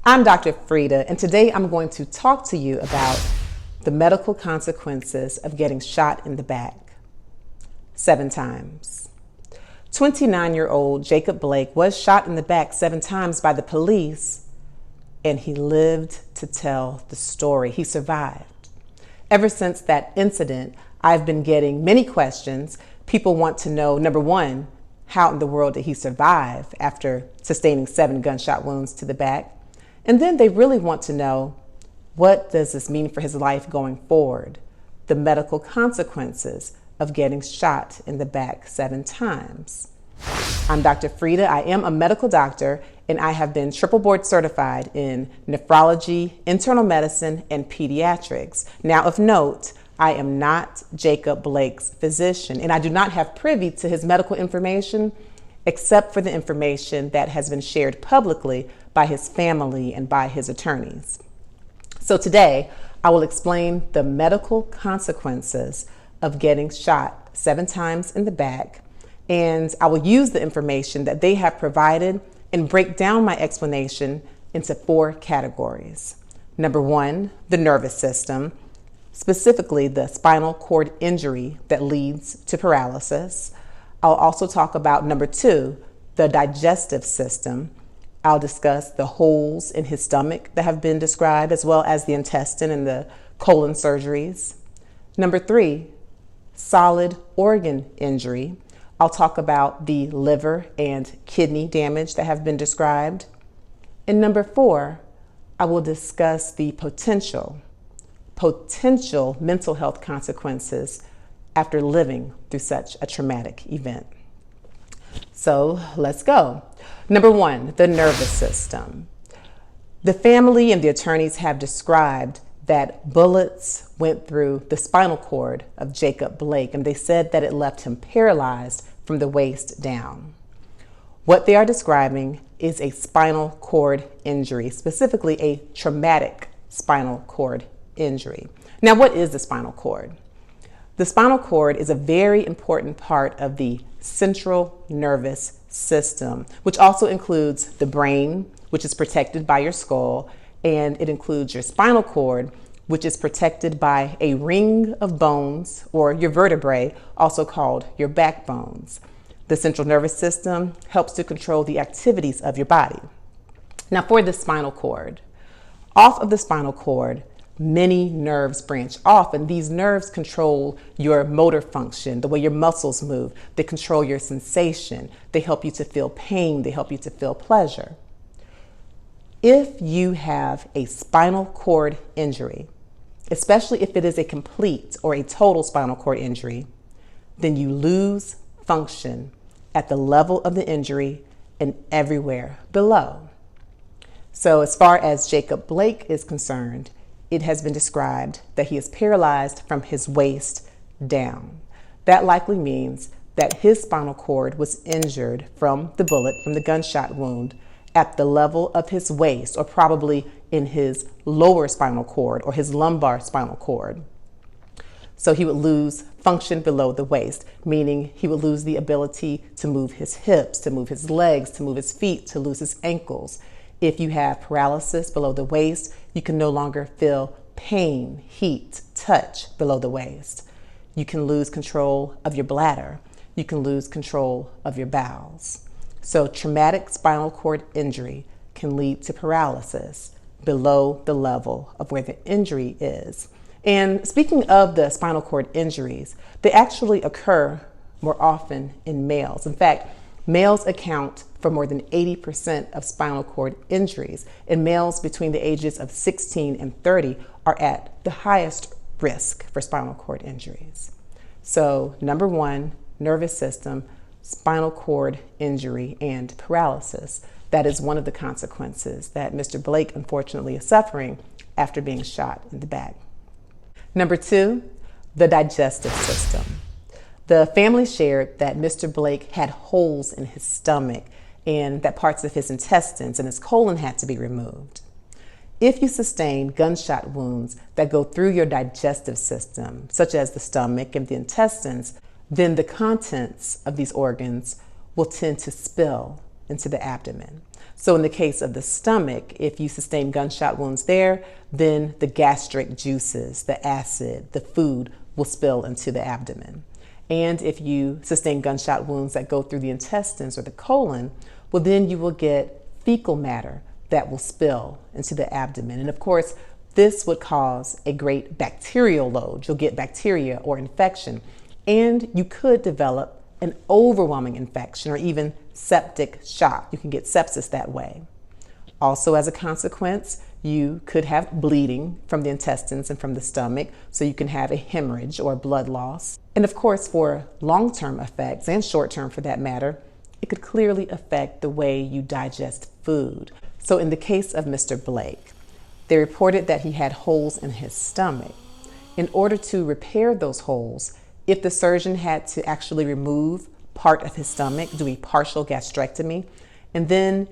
I'm Dr. Frita, and today I'm going to talk to you about the medical consequences of getting shot in the back 7 times. 29-year-old Jacob Blake was shot in the back 7 times by the police, and he lived to tell the story. He survived. Ever since that incident, I've been getting many questions. People want to know, number one, how in the world did he survive after sustaining 7 gunshot wounds to the back? And then they really want to know, what does this mean for his life going forward? The medical consequences of getting shot in the back 7 times. I'm Dr. Frita. I am a medical doctor, and I have been triple board certified in nephrology, internal medicine, and pediatrics. Now, of note, I am not Jacob Blake's physician, and I do not have privy to his medical information except for the information that has been shared publicly by his family and by his attorneys. So today, I will explain the medical consequences of getting shot 7 times in the back, and I will use the information that they have provided and break down my explanation into 4 categories. Number 1, the nervous system, specifically the spinal cord injury that leads to paralysis. I'll also talk about number 2, the digestive system. I'll discuss the holes in his stomach that have been described, as well as the intestine and the colon surgeries. Number 3, solid organ injury. I'll talk about the liver and kidney damage that have been described. And number 4, I will discuss the potential mental health consequences after living through such a traumatic event. So let's go. Number 1, the nervous system. The family and the attorneys have described that bullets went through the spinal cord of Jacob Blake, and they said that it left him paralyzed from the waist down. What they are describing is a spinal cord injury, specifically a traumatic spinal cord injury. Now, what is the spinal cord? The spinal cord is a very important part of the central nervous system, which also includes the brain, which is protected by your skull, and it includes your spinal cord, which is protected by a ring of bones, or your vertebrae, also called your backbones. The central nervous system helps to control the activities of your body. Now, for the spinal cord, off of the spinal cord, many nerves branch off, and these nerves control your motor function, the way your muscles move. They control your sensation. They help you to feel pain. They help you to feel pleasure. If you have a spinal cord injury, especially if it is a complete or a total spinal cord injury, then you lose function at the level of the injury and everywhere below. So as far as Jacob Blake is concerned, it has been described that he is paralyzed from his waist down. That likely means that his spinal cord was injured from the bullet, from the gunshot wound, at the level of his waist, or probably in his lower spinal cord or his lumbar spinal cord. So he would lose function below the waist, meaning he would lose the ability to move his hips, to move his legs, to move his feet, to lose his ankles. If you have paralysis below the waist, you can no longer feel pain, heat, touch below the waist. You can lose control of your bladder. You can lose control of your bowels. So traumatic spinal cord injury can lead to paralysis below the level of where the injury is. And speaking of the spinal cord injuries, they actually occur more often in males. In fact, males account for more than 80% of spinal cord injuries, and males between the ages of 16 and 30 are at the highest risk for spinal cord injuries. So number 1, nervous system, spinal cord injury, and paralysis. That is one of the consequences that Mr. Blake unfortunately is suffering after being shot in the back. Number 2, the digestive system. The family shared that Mr. Blake had holes in his stomach and that parts of his intestines and his colon had to be removed. If you sustain gunshot wounds that go through your digestive system, such as the stomach and the intestines, then the contents of these organs will tend to spill into the abdomen. So in the case of the stomach, if you sustain gunshot wounds there, then the gastric juices, the acid, the food will spill into the abdomen. And if you sustain gunshot wounds that go through the intestines or the colon, well, then you will get fecal matter that will spill into the abdomen. And of course, this would cause a great bacterial load. You'll get bacteria or infection, and you could develop an overwhelming infection or even septic shock. You can get sepsis that way. Also, as a consequence, you could have bleeding from the intestines and from the stomach, so you can have a hemorrhage or blood loss. And of course, for long-term effects and short-term for that matter, it could clearly affect the way you digest food. So in the case of Mr. Blake, they reported that he had holes in his stomach. In order to repair those holes, if the surgeon had to actually remove part of his stomach, do a partial gastrectomy, and then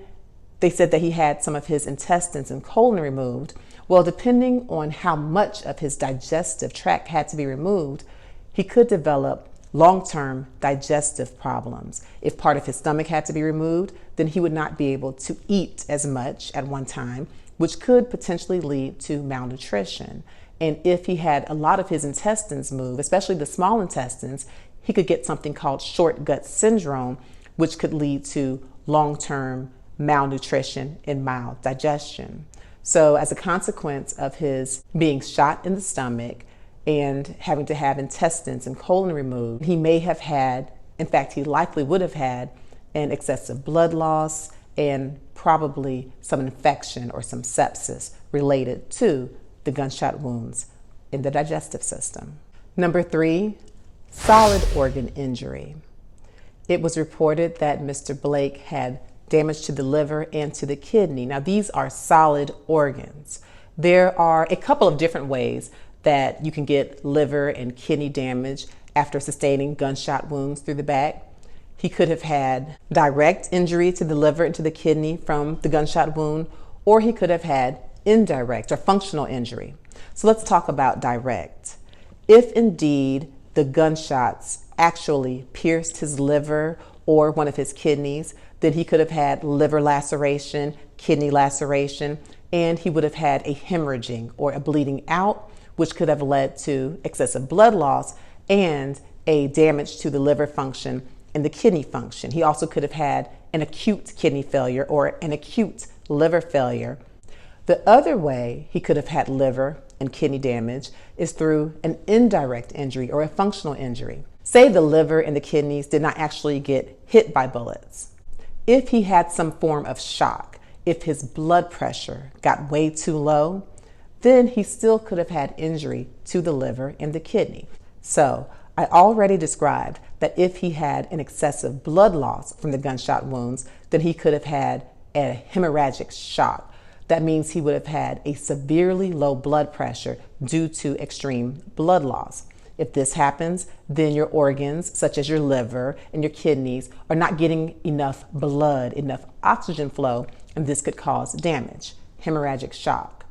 they said that he had some of his intestines and colon removed, well, depending on how much of his digestive tract had to be removed, he could develop long-term digestive problems. If part of his stomach had to be removed, then he would not be able to eat as much at one time, which could potentially lead to malnutrition. And if he had a lot of his intestines moved, especially the small intestines, he could get something called short gut syndrome, which could lead to long-term malnutrition and maldigestion. So as a consequence of his being shot in the stomach and having to have intestines and colon removed, he may have had, in fact, he likely would have had an excessive blood loss and probably some infection or some sepsis related to the gunshot wounds in the digestive system. Number 3, solid organ injury. It was reported that Mr. Blake had damage to the liver and to the kidney. Now, these are solid organs. There are a couple of different ways that you can get liver and kidney damage after sustaining gunshot wounds through the back. He could have had direct injury to the liver and to the kidney from the gunshot wound, or he could have had indirect or functional injury. So let's talk about direct. If indeed the gunshots actually pierced his liver or one of his kidneys, then he could have had liver laceration, kidney laceration, and he would have had a hemorrhaging or a bleeding out, which could have led to excessive blood loss and a damage to the liver function and the kidney function. He also could have had an acute kidney failure or an acute liver failure. The other way he could have had liver and kidney damage is through an indirect injury or a functional injury. Say the liver and the kidneys did not actually get hit by bullets. If he had some form of shock, if his blood pressure got way too low, then he still could have had injury to the liver and the kidney. So I already described that if he had an excessive blood loss from the gunshot wounds, then he could have had a hemorrhagic shock. That means he would have had a severely low blood pressure due to extreme blood loss. If this happens, then your organs, such as your liver and your kidneys, are not getting enough blood, enough oxygen flow, and this could cause damage, hemorrhagic shock.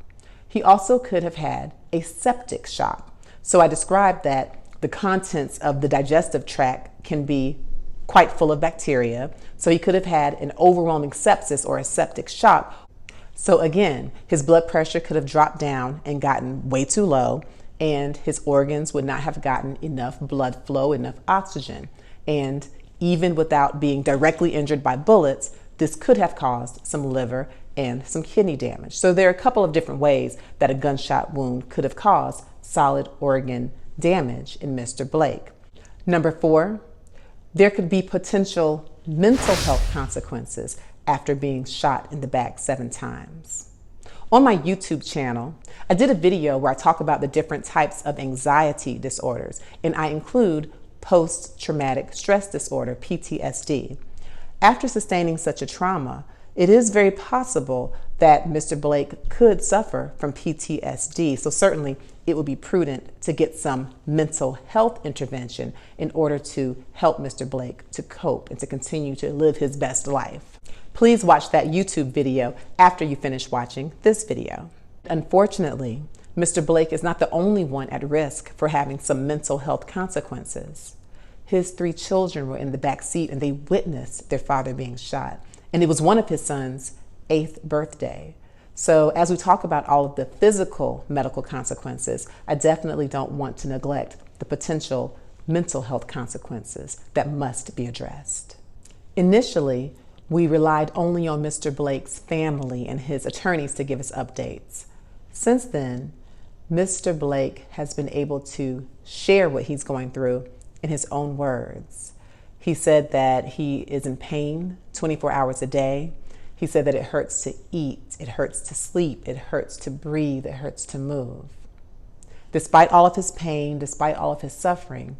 He also could have had a septic shock. So I described that the contents of the digestive tract can be quite full of bacteria. So he could have had an overwhelming sepsis or a septic shock. So again, his blood pressure could have dropped down and gotten way too low, and his organs would not have gotten enough blood flow, enough oxygen. And even without being directly injured by bullets, this could have caused some liver and some kidney damage. So there are a couple of different ways that a gunshot wound could have caused solid organ damage in Mr. Blake. Number 4, there could be potential mental health consequences after being shot in the back 7 times. On my YouTube channel, I did a video where I talk about the different types of anxiety disorders, and I include post-traumatic stress disorder, PTSD. After sustaining such a trauma, it is very possible that Mr. Blake could suffer from PTSD. So certainly it would be prudent to get some mental health intervention in order to help Mr. Blake to cope and to continue to live his best life. Please watch that YouTube video after you finish watching this video. Unfortunately, Mr. Blake is not the only one at risk for having some mental health consequences. His 3 children were in the back seat and they witnessed their father being shot. And it was one of his sons 8th birthday. So as we talk about all of the physical medical consequences, I definitely don't want to neglect the potential mental health consequences that must be addressed. Initially, we relied only on Mr. Blake's family and his attorneys to give us updates. Since then, Mr. Blake has been able to share what he's going through in his own words. He said that he is in pain 24 hours a day. He said that it hurts to eat, it hurts to sleep, it hurts to breathe, it hurts to move. Despite all of his pain, despite all of his suffering,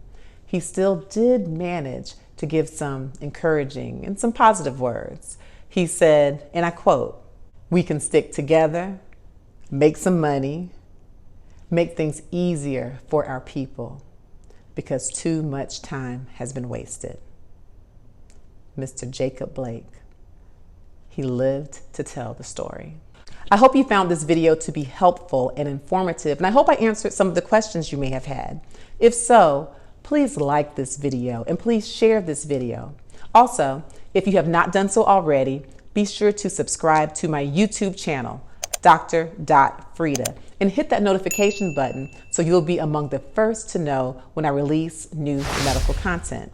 he still did manage to give some encouraging and some positive words. He said, and I quote, "We can stick together, make some money, make things easier for our people, because too much time has been wasted." Mr. Jacob Blake. He lived to tell the story. I hope you found this video to be helpful and informative, and I hope I answered some of the questions you may have had. If so, please like this video and please share this video. Also, if you have not done so already, be sure to subscribe to my YouTube channel, Dr. Frita, and hit that notification button so you'll be among the first to know when I release new medical content.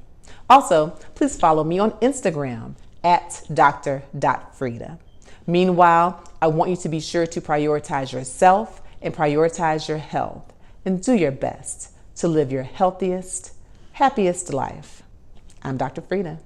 Also, please follow me on Instagram at Dr.Frita. Meanwhile, I want you to be sure to prioritize yourself and prioritize your health and do your best to live your healthiest, happiest life. I'm Dr. Frita.